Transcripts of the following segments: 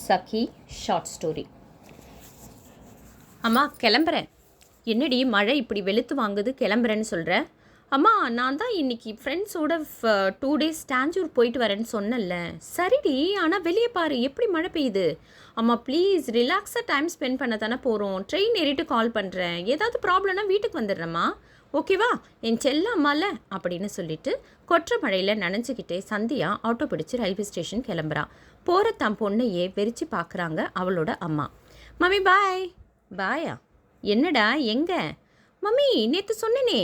சகி short story. அம்மா கிளம்புறேன். என்னடி மழை இப்படி வெளுத்து வாங்குது, கிளம்புறேன்னு சொல்கிற? அம்மா நான் தான் இன்றைக்கி ஃப்ரெண்ட்ஸோட 2 days டாஞ்சூர் போயிட்டு வரேன்னு சொன்னல. சரிடி, ஆனால் வெளியே பாரு எப்படி மழை பெய்யுது. அம்மா ப்ளீஸ் ரிலாக்ஸாக டைம் ஸ்பெண்ட் பண்ண தானே போகிறோம். ட்ரெயின் ஏறிட்டு கால் பண்ணுறேன். ஏதாவது ப்ராப்ளம்னா வீட்டுக்கு வந்துடுறேம்மா, ஓகேவா? என் செல்ல அம்மால அப்படின்னு சொல்லிட்டு கொற்ற மழையில் நனைஞ்சிக்கிட்டே சந்தியா ஆட்டோ பிடிச்சி ரயில்வே ஸ்டேஷன் கிளம்புறா. போகிற தன் பொண்ணையே வெறிச்சு பார்க்குறாங்க அவளோட அம்மா. Mummy bye. பாயா? என்னடா எங்கே? மம்மி நேற்று சொன்னேனே.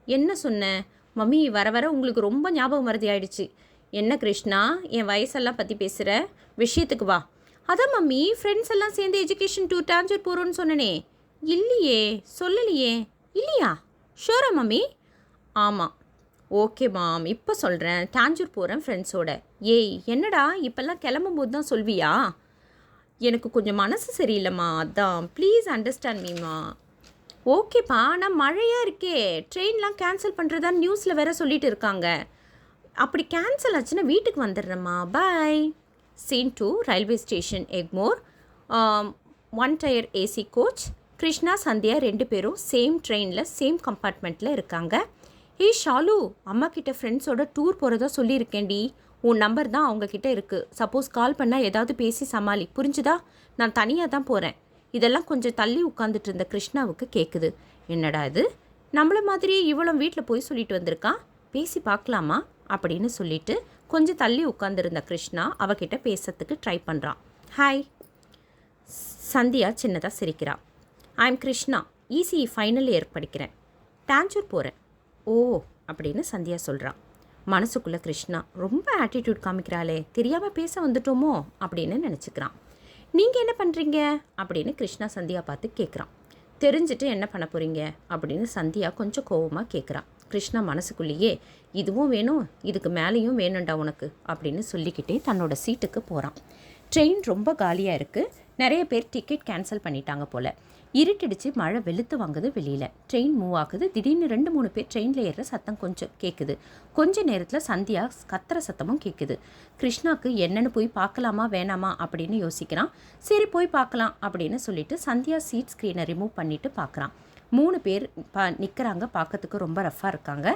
என்ன சொன்னேன்? மம்மி வர வர உங்களுக்கு ரொம்ப ஞாபகம் மறதி ஆயிடுச்சு. என்ன கிருஷ்ணா, என் வயசெல்லாம் பற்றி பேசுகிற, விஷயத்துக்கு வா. அதான் மம்மி ஃப்ரெண்ட்ஸ் எல்லாம் சேர்ந்து எஜுகேஷன் டூர் டான்ஜர் போகிறோன்னு சொன்னனே. இல்லையே, சொல்லலையே. இல்லையா? ஷூரா மம்மி? ஆமாம். ஓகே மாம், இப்போ சொல்கிறேன். டான்ஜூர் போகிறேன் ஃப்ரெண்ட்ஸோட. ஏய் என்னடா இப்போல்லாம் கிளம்பும்போது தான் சொல்வியா? எனக்கு கொஞ்சம் மனசு சரியில்லைம்மா, அதான். ப்ளீஸ் அண்டர்ஸ்டாண்ட் மீம்மா. ஓகேப்பா, ஆனால் மழையாக இருக்கே, ட்ரெயின்லாம் கேன்சல் பண்ணுறதா நியூஸில் வேற சொல்லிட்டு இருக்காங்க. அப்படி கேன்சல் ஆச்சுன்னா வீட்டுக்கு வந்துடுறேம்மா, bye. Scene 2 railway station Egmore. 1 tier AC coach. Krishna Sandhya 2 பேரும் சேம் ட்ரெயினில் சேம் கம்பார்ட்மெண்ட்டில் இருக்காங்க. ஏய் ஷாலு, அம்மா கிட்ட ஃப்ரெண்ட்ஸோட டூர் போகிறதா சொல்லியிருக்கேன்டி. உன் நம்பர் தான் அவங்கக்கிட்ட இருக்குது. சப்போஸ் கால் பண்ணால் ஏதாவது பேசி சமாளி, புரிஞ்சுதா? நான் தனியாக தான் போகிறேன். இதெல்லாம் கொஞ்சம் தள்ளி உட்காந்துட்டு இருந்த கிருஷ்ணாவுக்கு கேட்குது. என்னடா இது, நம்மள மாதிரி இவ்வளோ வீட்டில் போய் சொல்லிட்டு வந்திருக்கான், பேசி பார்க்கலாமா அப்படின்னு சொல்லிட்டு கொஞ்சம் தள்ளி உட்காந்துருந்த கிருஷ்ணா அவகிட்ட பேசுறதுக்கு ட்ரை பண்ணுறான். ஹாய். சந்தியா சின்னதாக சிரிக்கிறான். I am Krishna, ECE final year படிக்கிறேன், டான்ஜூர் போகிறேன். ஓ அப்படின்னு சந்தியா சொல்கிறான். மனசுக்குள்ளே கிருஷ்ணா ரொம்ப ஆட்டிடியூட் காமிக்கிறாளே, தெரியாமல் பேச வந்துட்டோமோ அப்படின்னு நினச்சிக்கிறான். நீங்கள் என்ன பண்ணுறீங்க அப்படின்னு கிருஷ்ணா சந்தியா பார்த்து கேட்குறான். தெரிஞ்சுட்டு என்ன பண்ண போகிறீங்க அப்படின்னு சந்தியா கொஞ்சம் கோவமாக கேட்குறான். கிருஷ்ணா மனசுக்குள்ளேயே இதுவும் வேணும், இதுக்கு மேலேயும் வேணும்டா உனக்கு அப்படின்னு சொல்லிக்கிட்டே தன்னோட சீட்டுக்கு போகிறான். ட்ரெயின் ரொம்ப காலியாக இருக்குது. நிறைய பேர் டிக்கெட் கேன்சல் பண்ணிட்டாங்க போல். இருட்டிடிச்சு மழை வெளுத்து வாங்குது வெளியில். ட்ரெயின் மூவ் ஆகுது. திடீர்னு 2-3 பேர் ட்ரெயினில் ஏறுற சத்தம் கொஞ்சம் கேட்குது. கொஞ்ச நேரத்தில் சந்தியா கத்துற சத்தமும் கேட்குது. கிருஷ்ணாக்கு என்னென்னு போய் பார்க்கலாமா வேணாமா அப்படின்னு யோசிக்கிறான். சரி போய் பார்க்கலாம் அப்படின்னு சொல்லிட்டு சந்தியா சீட் ஸ்க்ரீனை ரிமூவ் பண்ணிவிட்டு பார்க்குறான். 3 பேர் நிற்கிறாங்க, பார்க்கறதுக்கு ரொம்ப ரஃப்பாக இருக்காங்க.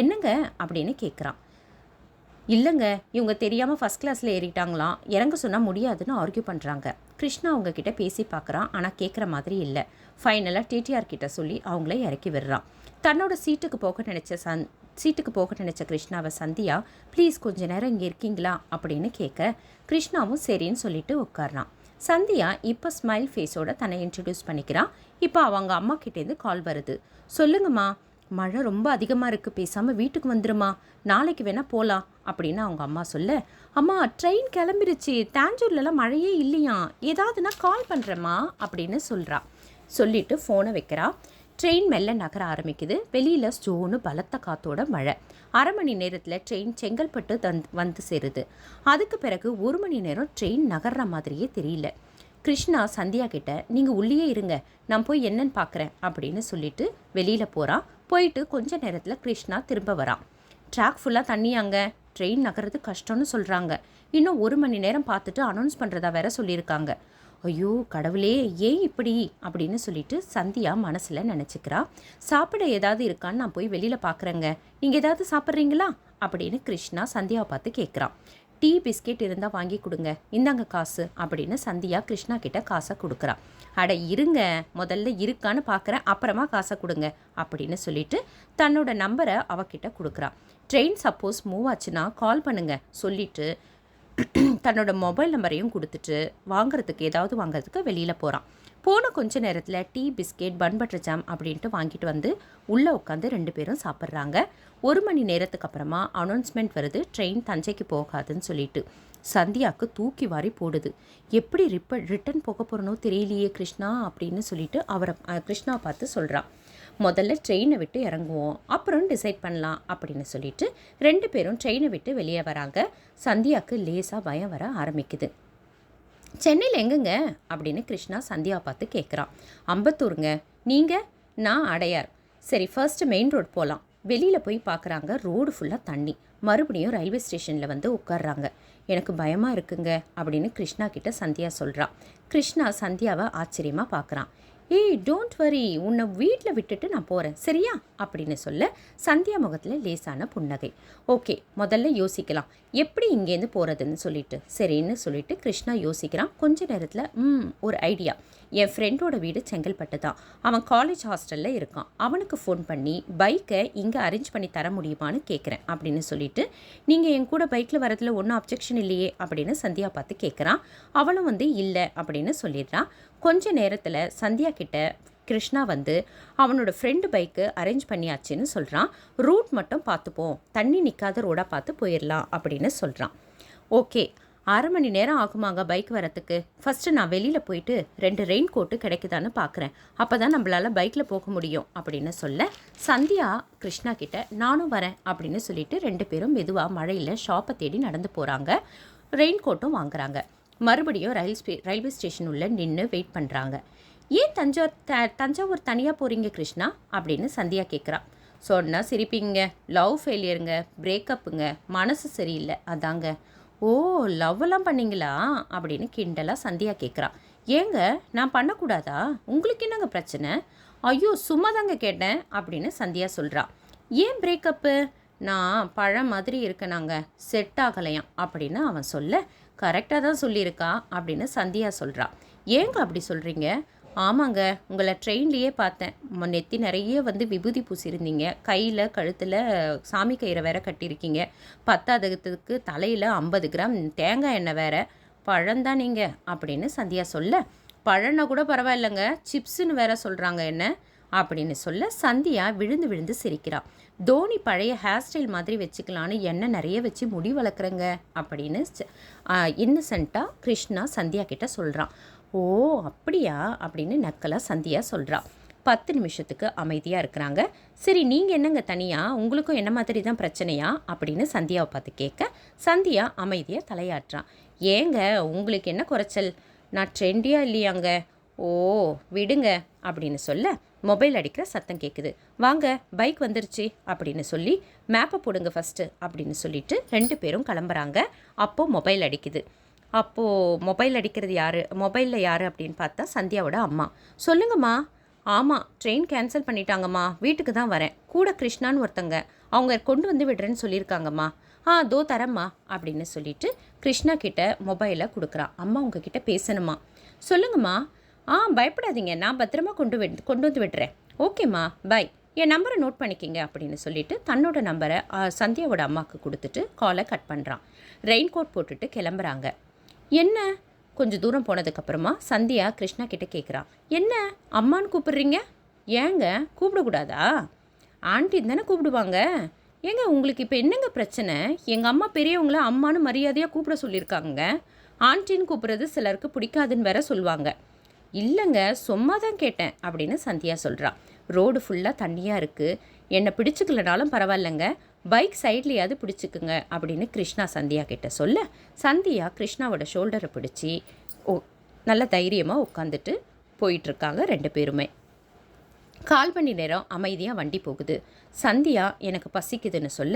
என்னங்க அப்படின்னு கேட்குறான். இல்லைங்க, இவங்க தெரியாமல் ஃபஸ்ட் கிளாஸில் ஏறிட்டாங்களாம், இறங்க சொன்னால் முடியாதுன்னு ஆர்கியூ பண்ணுறாங்க. கிருஷ்ணா அவங்கக்கிட்ட பேசி பார்க்குறான், ஆனால் கேட்குற மாதிரி இல்லை. ஃபைனலாக டிடிஆர் கிட்ட சொல்லி அவங்கள இறக்கி விடுறான். தன்னோட சீட்டுக்கு போக நினச்ச கிருஷ்ணாவை சந்தியா ப்ளீஸ் கொஞ்ச நேரம் இங்கே இருக்கீங்களா அப்படின்னு கேட்க கிருஷ்ணாவும் சரின்னு சொல்லிட்டு உட்கார்றான். சந்தியா இப்போ ஸ்மைல் ஃபேஸோட தன்னை இன்ட்ரடியூஸ் பண்ணிக்கிறான். இப்போ அவங்க அம்மா கிட்டேருந்து கால் வருது. சொல்லுங்கம்மா, மழை ரொம்ப அதிகமாக இருக்குது, பேசாமல் வீட்டுக்கு வந்துருமா, நாளைக்கு வேணால் போகலாம் அப்படின்னு அவங்க அம்மா சொல்ல, அம்மா ட்ரெயின் கிளம்பிருச்சு, டான்ஜூர்லலாம் மழையே இல்லையா, ஏதாவதுனா கால் பண்ணுறேம்மா அப்படின்னு சொல்கிறா. சொல்லிவிட்டு ஃபோனை வைக்கிறா. ட்ரெயின் மெல்ல நகர ஆரம்பிக்குது. வெளியில் ஸ்டோனு பலத்த காத்தோட மழை. 1/2 மணி நேரத்தில் ட்ரெயின் செங்கல்பட்டு வந்து சேருது. அதுக்கு பிறகு 1 மணி நேரம் ட்ரெயின் நகர்ற மாதிரியே தெரியல. கிருஷ்ணா சந்தியா கிட்ட நீங்கள் உள்ளேயே இருங்க, நான் போய் என்னன்னு பார்க்குறேன் அப்படின்னு சொல்லிட்டு வெளியில் போகிறான். போயிட்டு கொஞ்ச நேரத்தில் கிருஷ்ணா திரும்ப வரான். ட்ராக் ஃபுல்லாக தண்ணியாங்க, ட்ரெயின் நகர்றது கஷ்டம்னு சொல்கிறாங்க, இன்னும் 1 மணி நேரம் பார்த்துட்டு அனௌன்ஸ் பண்ணுறதா வேற சொல்லியிருக்காங்க. ஐயோ கடவுளே, ஏன் இப்படி அப்படின்னு சொல்லிட்டு சந்தியா மனசில் நினச்சிக்கிறா. சாப்பிட ஏதாவது இருக்கான்னு நான் போய் வெளியில் பார்க்குறேங்க, நீங்கள் ஏதாவது சாப்பிட்றீங்களா அப்படின்னு கிருஷ்ணா சந்தியாவை பார்த்து கேட்குறான். டீ பிஸ்கெட் இருந்தால் வாங்கி கொடுங்க, இந்தாங்க காசு அப்படின்னு சந்தியா கிருஷ்ணா கிட்ட காசை கொடுக்குறா. அட இருங்க, முதல்ல இருக்கான்னு பார்க்குறேன், அப்புறமா காசை கொடுங்க அப்படின்னு சொல்லிட்டு தன்னோட நம்பரை அவகிட்ட கொடுக்குறா. ட்ரெயின் சப்போஸ் மூவ் ஆச்சுன்னா கால் பண்ணுங்க சொல்லிட்டு தன்னோட மொபைல் நம்பரையும் கொடுத்துட்டு ஏதாவது வாங்கிறதுக்கு வெளியில் போகிறான். போன கொஞ்ச நேரத்தில் tea biscuit bun butter jam அப்படின்ட்டு வாங்கிட்டு வந்து உள்ளே உட்காந்து 2 பேரும் சாப்பிட்றாங்க. 1 மணி நேரத்துக்கு அப்புறமா அனௌன்ஸ்மெண்ட் வருது, ட்ரெயின் தஞ்சைக்கு போகாதுன்னு சொல்லிட்டு. சந்தியாவுக்கு தூக்கி வாரி போடுது. எப்படி ரிட்டன் போக போகிறனோ தெரியலையே கிருஷ்ணா அப்படின்னு சொல்லிட்டு கிருஷ்ணாவை பார்த்து சொல்கிறான். முதல்ல ட்ரெயினை விட்டு இறங்குவோம், அப்புறம் டிசைட் பண்ணலாம் அப்படின்னு சொல்லிட்டு 2 பேரும் ட்ரெயினை விட்டு வெளியே வராங்க. சந்தியாவுக்கு லேசாக பயம் வர ஆரம்பிக்குது. சென்னையில் எங்கங்க அப்படின்னு கிருஷ்ணா சந்தியாவை பார்த்து கேட்குறான். அம்பத்தூருங்க. நீங்கள்? நான் அடையார். சரி ஃபர்ஸ்ட்டு மெயின் ரோட் போகலாம். வெளியில் போய் பார்க்குறாங்க, ரோடு ஃபுல்லாக தண்ணி. மறுபடியும் ரயில்வே ஸ்டேஷனில் வந்து உட்கார்றாங்க. எனக்கு பயமாக இருக்குங்க அப்படின்னு கிருஷ்ணா கிட்ட சந்தியா சொல்கிறான். கிருஷ்ணா சந்தியாவை ஆச்சரியமாக பார்க்குறான். ஏய் டோன்ட் வரி, உன்னை வீட்டில் விட்டுட்டு நான் போகிறேன் சரியா அப்படின்னு சொல்ல சந்தியா முகத்தில் லேசான புன்னகை. ஓகே, முதல்ல யோசிக்கலாம் எப்படி இங்கேருந்து போகிறதுன்னு சரின்னு சொல்லிட்டு கிருஷ்ணா யோசிக்கிறான். கொஞ்ச நேரத்தில் ஒரு ஐடியா. என் ஃப்ரெண்டோட வீடு செங்கல்பட்டு தான். அவன் காலேஜ் ஹாஸ்டலில் இருக்கான். அவனுக்கு ஃபோன் பண்ணி பைக்கை இங்கே அரேஞ்ச் பண்ணி தர முடியுமான்னு கேட்குறேன் அப்படின்னு சொல்லிட்டு, நீங்கள் என் கூட பைக்கில் வரதுல ஒன்றும் அப்ஜெக்ஷன் இல்லையே அப்படின்னு சந்தியா பார்த்து கேட்குறான். அவளும் வந்து இல்லை அப்படின்னு சொல்லிடுறான். கொஞ்ச நேரத்தில் சந்தியா கிட்ட கிருஷ்ணா வந்து அவனோட ஃப்ரெண்டு பைக்கு அரேஞ்ச் பண்ணியாச்சுன்னு சொல்கிறான். ரூட் மட்டும் பார்த்துப்போம், தண்ணி நிற்காத ரோடாக பார்த்து போயிடலாம் அப்படின்னு சொல்கிறான். ஓகே, 1/2 மணி நேரம் ஆகுமாங்க பைக் வரத்துக்கு. ஃபஸ்ட்டு நான் வெளியில் போயிட்டு 2 ரெயின் கோட்டு கிடைக்குதான்னு பார்க்குறேன். அப்போ தான் நம்மளால் பைக்கில் போக முடியும் அப்படின்னு சொல்ல சந்தியா கிருஷ்ணா கிட்ட நானும் வரேன் அப்படின்னு சொல்லிட்டு 2 பேரும் மெதுவாக மழையில் ஷாப்பை தேடி நடந்து போகிறாங்க. ரெயின் கோட்டும் வாங்குறாங்க. மறுபடியும் ரயில்வே ஸ்டேஷன் உள்ள நின்று வெயிட் பண்ணுறாங்க. ஏன் தஞ்சாவூர் தனியாக போகிறீங்க கிருஷ்ணா அப்படின்னு சந்தியா கேட்குறா. சொன்னால் சிரிப்பீங்க, லவ் ஃபெயிலியருங்க, பிரேக்கப்புங்க, மனசு சரியில்லை அதாங்க. ஓ, லவ்வெல்லாம் பண்ணீங்களா அப்படின்னு கிண்டலாக சந்தியா கேட்குறா. ஏங்க நான் பண்ணக்கூடாதா, உங்களுக்கு என்னங்க பிரச்சனை? ஐயோ சும்மா தாங்க கேட்டேன் அப்படின்னு சந்தியா சொல்கிறா. ஏன் பிரேக்கப்பு? நான் பழம் மாதிரி இருக்கேனாங்க, செட் ஆகலையாம் அப்படின்னு அவன் சொல்ல, கரெக்டாக தான் சொல்லியிருக்கா அப்படின்னு சந்தியா சொல்கிறா. ஏங்க அப்படி சொல்கிறீங்க? ஆமாங்க, உங்களை ட்ரெயின்லேயே பார்த்தேன். நெத்தி நிறைய வந்து விபூதி பூசியிருந்தீங்க, கையில் கழுத்தில் சாமி கயிறை வேற கட்டியிருக்கீங்க, 10ஆவதுக்கு தலையில் 50 கிராம் தேங்காய் எண்ணெய் வேற. பழம்தான் நீங்கள் அப்படின்னு சந்தியா சொல்ல, பழம்னா கூட பரவாயில்லைங்க, சிப்ஸுன்னு வேற சொல்கிறாங்க என்ன அப்படின்னு சொல்ல சந்தியா விழுந்து விழுந்து சிரிக்கிறா. தோனி பழைய ஹேர் ஸ்டைல் மாதிரி வச்சுக்கலான்னு எண்ணெய் நிறைய வச்சு முடி வளர்க்குறேங்க அப்படின்னு இன்னசென்ட்டாக கிருஷ்ணா சந்தியா கிட்ட சொல்கிறான். ஓ அப்படியா அப்படின்னு நக்கலாக சந்தியா சொல்கிறா. 10 நிமிஷத்துக்கு அமைதியாக இருக்கிறாங்க. சரி நீங்கள் என்னங்க தனியாக, உங்களுக்கும் என்ன மாதிரி தான் பிரச்சனையா அப்படின்னு சந்தியாவை பார்த்து கேட்க சந்தியா அமைதியாக தலையாட்டுறான். ஏங்க உங்களுக்கு என்ன குறைச்சல், நான் ட்ரெண்டியாக இல்லையாங்க? ஓ விடுங்க அப்படின்னு சொல்ல மொபைல் அடிக்கிற சத்தம் கேட்குது. வாங்க பைக் வந்துருச்சு அப்படின்னு சொல்லி மேப்பை போடுங்க ஃபஸ்ட்டு அப்படின்னு சொல்லிட்டு 2 பேரும் கிளம்புறாங்க. அப்போது மொபைல் அடிக்குது. அப்போது மொபைல் அடிக்கிறது யார், மொபைலில் யார் அப்படின்னு பார்த்தா சந்தியாவோட அம்மா. சொல்லுங்கம்மா. ஆமாம், ட்ரெயின் கேன்சல் பண்ணிட்டாங்கம்மா, வீட்டுக்கு தான் வரேன், கூட கிருஷ்ணான்னு ஒருத்தங்க, அவங்க கொண்டு வந்து விடுறேன்னு சொல்லியிருக்காங்கம்மா. தோ தரேம்மா அப்படின்னு சொல்லிட்டு கிருஷ்ணா கிட்ட மொபைலை கொடுக்குறான். அம்மா உங்ககிட்ட பேசணுமா? சொல்லுங்கம்மா. பயப்படாதீங்க, நான் பத்திரமா கொண்டு வந்து விடுறேன். ஓகேம்மா பை, என் நம்பரை நோட் பண்ணிக்கிங்க அப்படின்னு சொல்லிட்டு தன்னோட நம்பரை சந்தியாவோட அம்மாவுக்கு கொடுத்துட்டு காலை கட் பண்ணுறான். ரெயின் கோட் போட்டுட்டு கிளம்புறாங்க. என்ன கொஞ்சம் தூரம் போனதுக்கப்புறமா சந்தியா கிருஷ்ணா கிட்டே கேட்குறான். என்ன அம்மான்னு கூப்பிடுறீங்க? ஏங்க கூப்பிடக்கூடாதா? ஆண்டின்னு தானே கூப்பிடுவாங்க. ஏங்க உங்களுக்கு இப்போ என்னங்க பிரச்சனை? எங்கள் அம்மா பெரியவங்கள அம்மானு மரியாதையாக கூப்பிட சொல்லியிருக்காங்க. ஆண்டின்னு கூப்பிட்றது சிலருக்கு பிடிக்காதுன்னு வேற சொல்லுவாங்க. இல்லைங்க சும்மா தான் கேட்டேன் அப்படின்னு சந்தியா சொல்கிறான். ரோடு ஃபுல்லாக தண்ணியாக இருக்குது, என்னை பிடிச்சிக்கலனாலும் பரவாயில்லைங்க, பைக் சைட்லையாவது பிடிச்சிக்குங்க அப்படின்னு கிருஷ்ணா சந்தியா கிட்ட சொல்ல சந்தியா கிருஷ்ணாவோட ஷோல்டரை பிடிச்சி நல்ல தைரியமாக உட்காந்துட்டு போயிட்டுருக்காங்க 2 பேருமே. 1/4 மணி நேரம் அமைதியாக வண்டி போகுது. சந்தியா எனக்கு பசிக்குதுன்னு சொல்ல,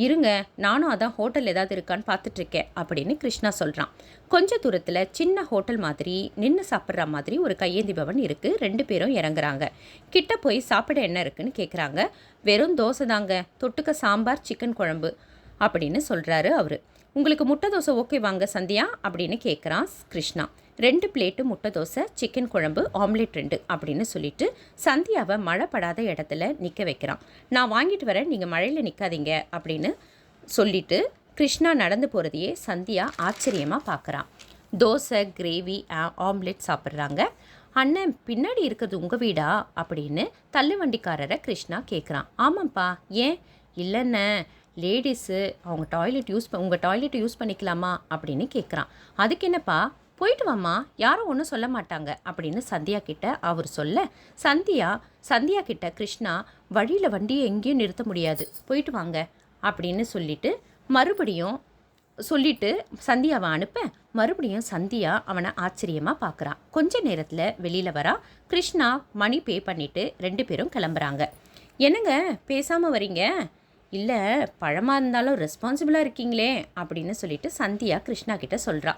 இருங்க நானும் அதான் ஹோட்டல் ஏதாவது இருக்கான்னு பார்த்துட்ருக்கேன் அப்படின்னு கிருஷ்ணா சொல்கிறான். கொஞ்சம் தூரத்தில் சின்ன ஹோட்டல் மாதிரி நின்று சாப்பிட்ற மாதிரி ஒரு கையேந்தி பவன் இருக்குது. 2 பேரும் இறங்குறாங்க. கிட்ட போய் சாப்பிட என்ன இருக்குன்னு கேட்குறாங்க. வெறும் தோசை தாங்க, தொட்டுக்க சாம்பார் சிக்கன் குழம்பு அப்படின்னு சொல்கிறாரு அவர். உங்களுக்கு முட்டை தோசை ஓகே வாங்க சந்தியா அப்படின்னு கேட்குறான் கிருஷ்ணா. 2 பிளேட்டு முட்டை தோசை, சிக்கன் குழம்பு, ஆம்லேட் 2 அப்படின்னு சொல்லிட்டு சந்தியாவை மழை படாத இடத்துல நிற்க வைக்கிறான். நான் வாங்கிட்டு வரேன், நீங்கள் மழையில் நிற்காதீங்க அப்படின்னு சொல்லிட்டு கிருஷ்ணா நடந்து போகிறதையே சந்தியா ஆச்சரியமாக பார்க்குறான். தோசை, கிரேவி, ஆம்லேட் சாப்பிட்றாங்க. அண்ணன் பின்னாடி இருக்கிறது உங்கள் வீடா அப்படின்னு தள்ளுவண்டிக்காரரை கிருஷ்ணா கேட்குறான். ஆமாம்ப்பா, ஏன்? இல்லைண்ணே, லேடிஸு அவங்க உங்கள் டாய்லெட் யூஸ் பண்ணிக்கலாமா அப்படின்னு கேட்குறான். அதுக்கு என்னப்பா, போயிட்டு வாம்மா, யாரும் ஒன்றும் சொல்ல மாட்டாங்க அப்படின்னு சந்தியா கிட்ட அவர் சொல்ல சந்தியா கிட்ட கிருஷ்ணா வழியில் வண்டியை எங்கேயும் நிறுத்த முடியாது, போயிட்டு வாங்க அப்படின்னு மறுபடியும் சொல்லிட்டு சந்தியாவை அனுப்ப மறுபடியும் சந்தியா அவனை ஆச்சரியமாக பார்க்குறான். கொஞ்ச நேரத்தில் வெளியில் வரா. கிருஷ்ணா மணி பே பண்ணிவிட்டு 2 பேரும் கிளம்புறாங்க. என்னங்க பேசாமல் வரீங்க? இல்லை, பழமாக இருந்தாலும் ரெஸ்பான்சிபிளாக இருக்கீங்களே அப்படின்னு சொல்லிட்டு சந்தியா கிருஷ்ணா கிட்ட சொல்கிறா.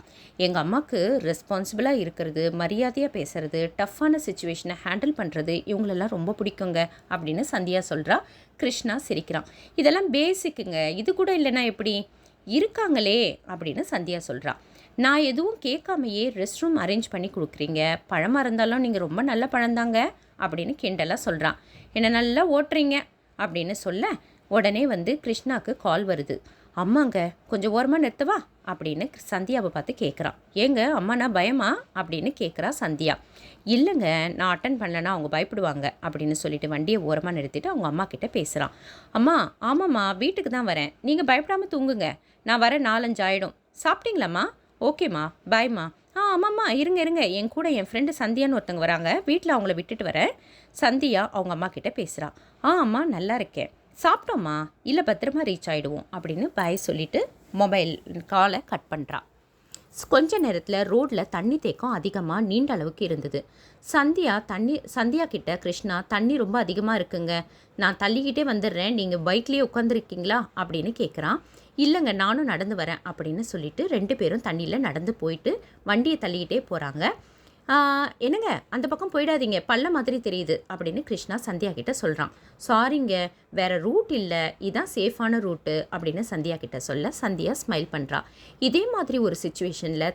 எங்கள் அம்மாவுக்கு ரெஸ்பான்சிபிளாக இருக்கிறது, மரியாதையாக பேசுறது, டஃப்பான சுச்சுவேஷனை ஹேண்டில் பண்ணுறது, இவங்களெல்லாம் ரொம்ப பிடிக்குங்க அப்படின்னு சந்தியா சொல்கிறா. கிருஷ்ணா சிரிக்கிறான். இதெல்லாம் பேசிக்குங்க, இது கூட இல்லைன்னா எப்படி இருக்காங்களே அப்படின்னு சந்தியா சொல்கிறா. நான் எதுவும் கேட்காமையே ரெஸ்ட் ரூம் அரேஞ்ச் பண்ணி கொடுக்குறீங்க, பழமாக இருந்தாலும் நீங்கள் ரொம்ப நல்ல பழந்தாங்க அப்படின்னு கிண்டலாக சொல்கிறான். என்னை நல்லா ஓட்டுறீங்க அப்படின்னு சொல்ல உடனே வந்து கிருஷ்ணாவுக்கு கால் வருது. அம்மாங்க கொஞ்சம் ஓரமாக நிறுத்தவா அப்படின்னு சந்தியாவை பார்த்து கேட்குறான். ஏங்க அம்மானா பயமா அப்படின்னு கேட்குறா சந்தியா. இல்லைங்க, நான் அட்டன் பண்ணலன்னா அவங்க பயப்படுவாங்க அப்படின்னு சொல்லிட்டு வண்டியை ஓரமாக நிறுத்திட்டு அவங்க அம்மா கிட்டே பேசுகிறான். அம்மா ஆமாம்மா வீட்டுக்கு தான் வரேன், நீங்கள் பயப்படாமல் தூங்குங்க, நான் வர 4-5 ஆகிடும். சாப்பிட்டீங்களாம்மா? ஓகேம்மா பாய்மா. ஆமாம்மா இருங்க என் கூட என் ஃப்ரெண்டு சந்தியான்னு ஒருத்தவங்க வராங்க, வீட்டில் அவங்கள விட்டுட்டு வரேன். சந்தியா அவங்க அம்மா கிட்டே பேசுகிறான். அம்மா நல்லா இருக்கேன், சாப்பிட்டோம்மா, இல்லை பத்திரமா ரீச் ஆகிடுவோம் அப்படின்னு பாய் சொல்லிவிட்டு மொபைல் காலை கட் பண்ணுறா. கொஞ்ச நேரத்தில் ரோட்டில் தண்ணி தேக்கம் அதிகமாக நீண்ட அளவுக்கு இருந்தது. சந்தியா கிட்ட கிருஷ்ணா தண்ணி ரொம்ப அதிகமாக இருக்குங்க, நான் தள்ளிக்கிட்டே வந்துடுறேன், நீங்கள் பைக்லேயே உட்காந்துருக்கீங்களா அப்படின்னு கேட்குறான். இல்லைங்க நானும் நடந்து வரேன் அப்படின்னு சொல்லிட்டு 2 பேரும் தண்ணியில் நடந்து போயிட்டு வண்டியை தள்ளிக்கிட்டே போகிறாங்க. என்னங்க அந்த பக்கம் போயிடாதீங்க, பள்ள மாதிரி தெரியுது அப்படின்னு கிருஷ்ணா சந்தியா கிட்ட சொல்கிறான். சாரிங்க வேறு ரூட் இல்லை, இதுதான் சேஃபான ரூட்டு அப்படின்னு சந்தியா கிட்ட சொல்ல சந்தியா ஸ்மைல் பண்ணுறா. இதே மாதிரி ஒரு சுச்சுவேஷனில்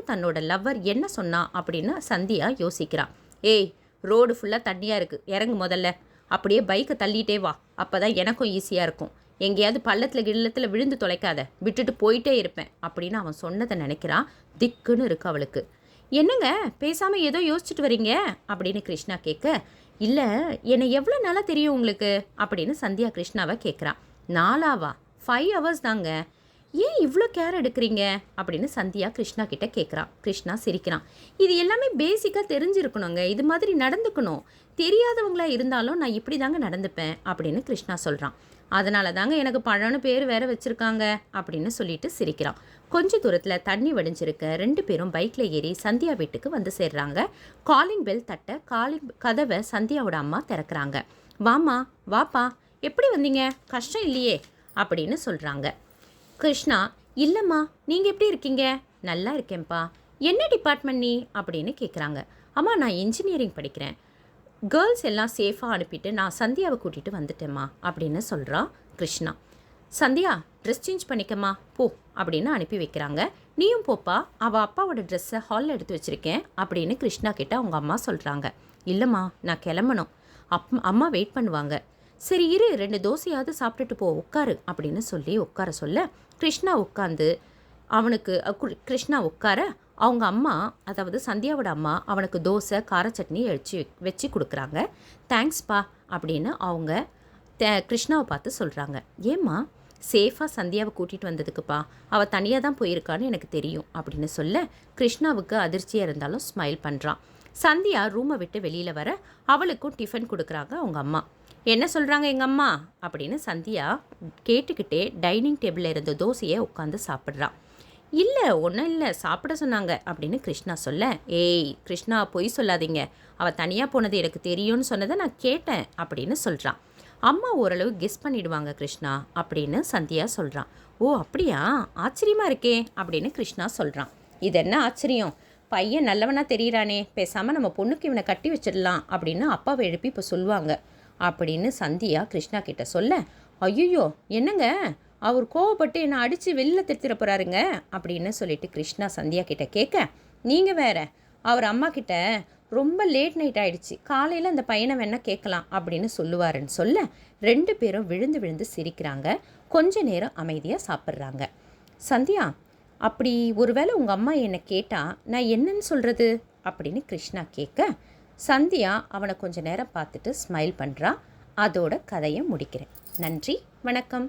தன்னோட லவ்வர் என்ன சொன்னா அப்படின்னு சந்தியா யோசிக்கிறான். ஏய் ரோடு ஃபுல்லாக தண்ணியாக இருக்குது, இறங்கு முதல்ல, அப்படியே பைக்கை தள்ளிகிட்டே வா, அப்போ தான் எனக்கும் ஈஸியாக இருக்கும், எங்கேயாவது பள்ளத்தில் விழுந்து தொலைக்காத, விட்டுட்டு போயிட்டே இருப்பேன் அப்படின்னு அவன் சொன்னதை நினைக்கிறான். திக்குன்னு இருக்கு அவளுக்கு. என்னங்க பேசாமல் ஏதோ யோசிச்சுட்டு வரீங்க அப்படின்னு கிருஷ்ணா கேட்க, இல்லை என்னை எவ்வளோ நாளாக தெரியும் உங்களுக்கு அப்படின்னு சந்தியா கிருஷ்ணாவை கேட்குறான். 5 ஹவர்ஸ் தாங்க, ஏன் இவ்வளோ கேர் எடுக்கிறீங்க அப்படின்னு சந்தியா கிருஷ்ணா கிட்ட கேட்குறான். கிருஷ்ணா சிரிக்கிறான். இது எல்லாமே பேசிக்காக தெரிஞ்சிருக்கணுங்க, இது மாதிரி நடந்துக்கணும், தெரியாதவங்களா இருந்தாலும் நான் இப்படி தாங்க நடந்துப்பேன் அப்படின்னு கிருஷ்ணா சொல்கிறான். அதனால தாங்க எனக்கு பழம்னு பேர் வேற வச்சுருக்காங்க அப்படின்னு சொல்லிட்டு சிரிக்கிறான். கொஞ்ச தூரத்தில் தண்ணி வடிஞ்சிருக்க 2 பேரும் பைக்கில் ஏறி சந்தியா வீட்டுக்கு வந்து சேர்றாங்க. காலிங் பெல் தட்ட கதவை சந்தியாவோட அம்மா திறக்கிறாங்க. வாமா வாப்பா, எப்படி வந்தீங்க, கஷ்டம் இல்லையே அப்படின்னு சொல்கிறாங்க. கிருஷ்ணா, இல்லைம்மா நீங்கள் எப்படி இருக்கீங்க? நல்லா இருக்கேன்ப்பா. என்ன டிபார்ட்மெண்ட் நீ அப்படின்னு கேட்குறாங்க. அம்மா நான் இன்ஜினியரிங் படிக்கிறேன், கேர்ள்ஸ் எல்லாம் சேஃபாக அனுப்பிட்டு நான் சந்தியாவை கூட்டிகிட்டு வந்துட்டேம்மா அப்படின்னு சொல்கிறா கிருஷ்ணா. சந்தியா ட்ரெஸ் சேஞ்ச் பண்ணிக்கம்மா போ அப்படின்னு அனுப்பி வைக்கிறாங்க. நீயும் போப்பா, அவள் அப்பாவோட ட்ரெஸ்ஸை ஹாலில் எடுத்து வச்சுருக்கேன் அப்படின்னு கிருஷ்ணா கிட்ட அவங்க அம்மா சொல்கிறாங்க. இல்லைம்மா நான் கிளம்பணும், அம்மா வெயிட் பண்ணுவாங்க. சரி இரு, 2 தோசையாவது சாப்பிட்டுட்டு போ, உட்காரு அப்படின்னு சொல்லி உட்கார சொல்ல கிருஷ்ணா உட்கார அவங்க அம்மா, அதாவது சந்தியாவோட அம்மா அவனுக்கு தோசை கார சட்னி வச்சு கொடுக்குறாங்க. தேங்க்ஸ்ப்பா அப்படின்னு அவங்க கிருஷ்ணாவை பார்த்து சொல்கிறாங்க. ஏம்மா? சேஃபாக சந்தியாவை கூட்டிகிட்டு வந்ததுக்குப்பா, அவள் தனியாக தான் போயிருக்கான்னு எனக்கு தெரியும் அப்படின்னு சொல்ல கிருஷ்ணாவுக்கு அதிர்ச்சியாக இருந்தாலும் ஸ்மைல் பண்ணுறான். சந்தியா ரூமை விட்டு வெளியில் வர அவளுக்கும் டிஃபன் கொடுக்குறாங்க அவங்க அம்மா. என்ன சொல்கிறாங்க எங்கள் அம்மா அப்படின்னு சந்தியா கேட்டுக்கிட்டே டைனிங் டேபிளில் இருந்த தோசையை உட்காந்து சாப்பிட்றான். இல்லை ஒன்றும் இல்லை சாப்பிட சொன்னாங்க அப்படின்னு கிருஷ்ணா சொல்ல, ஏய் கிருஷ்ணா பொய் சொல்லாதீங்க, அவள் தனியாக போனது எனக்கு தெரியும்னு சொன்னதை நான் கேட்டேன் அப்படின்னு சொல்கிறான். அம்மா ஓரளவு கெஸ் பண்ணிடுவாங்க கிருஷ்ணா அப்படின்னு சந்தியா சொல்கிறான். ஓ அப்படியா, ஆச்சரியமாக இருக்கே அப்படின்னு கிருஷ்ணா சொல்கிறான். இது என்ன ஆச்சரியம், பையன் நல்லவனா தெரியிறானே, பேசாமல் நம்ம பொண்ணுக்கு இவனை கட்டி வச்சிடலாம் அப்படின்னு அப்பாவை எழுப்பி இப்போ சொல்லுவாங்க அப்படின்னு சந்தியா கிருஷ்ணா கிட்ட சொல்ல, ஐயோ என்னங்க அவர் கோவப்பட்டு என்னை அடித்து வெளியில் திருத்திட போகிறாருங்க அப்படின்னு சொல்லிட்டு கிருஷ்ணா சந்தியா கிட்ட கேட்க, நீங்கள் வேற அவர் அம்மா கிட்ட ரொம்ப லேட் நைட் ஆகிடுச்சு, காலையில் அந்த பையனை வேணால் கேட்கலாம் அப்படின்னு சொல்லுவாருன்னு சொல்ல 2 பேரும் விழுந்து விழுந்து சிரிக்கிறாங்க. கொஞ்ச நேரம் அமைதியாக சாப்பிட்றாங்க. சந்தியா, அப்படி ஒருவேளை உங்கள் அம்மா என்னை கேட்டால் நான் என்னன்னு சொல்கிறது அப்படின்னு கிருஷ்ணா கேட்க சந்தியா அவனை கொஞ்ச நேரம் பார்த்துட்டு ஸ்மைல் பண்ணுறா. அதோட கதையை முடிக்கிறேன். நன்றி, வணக்கம்.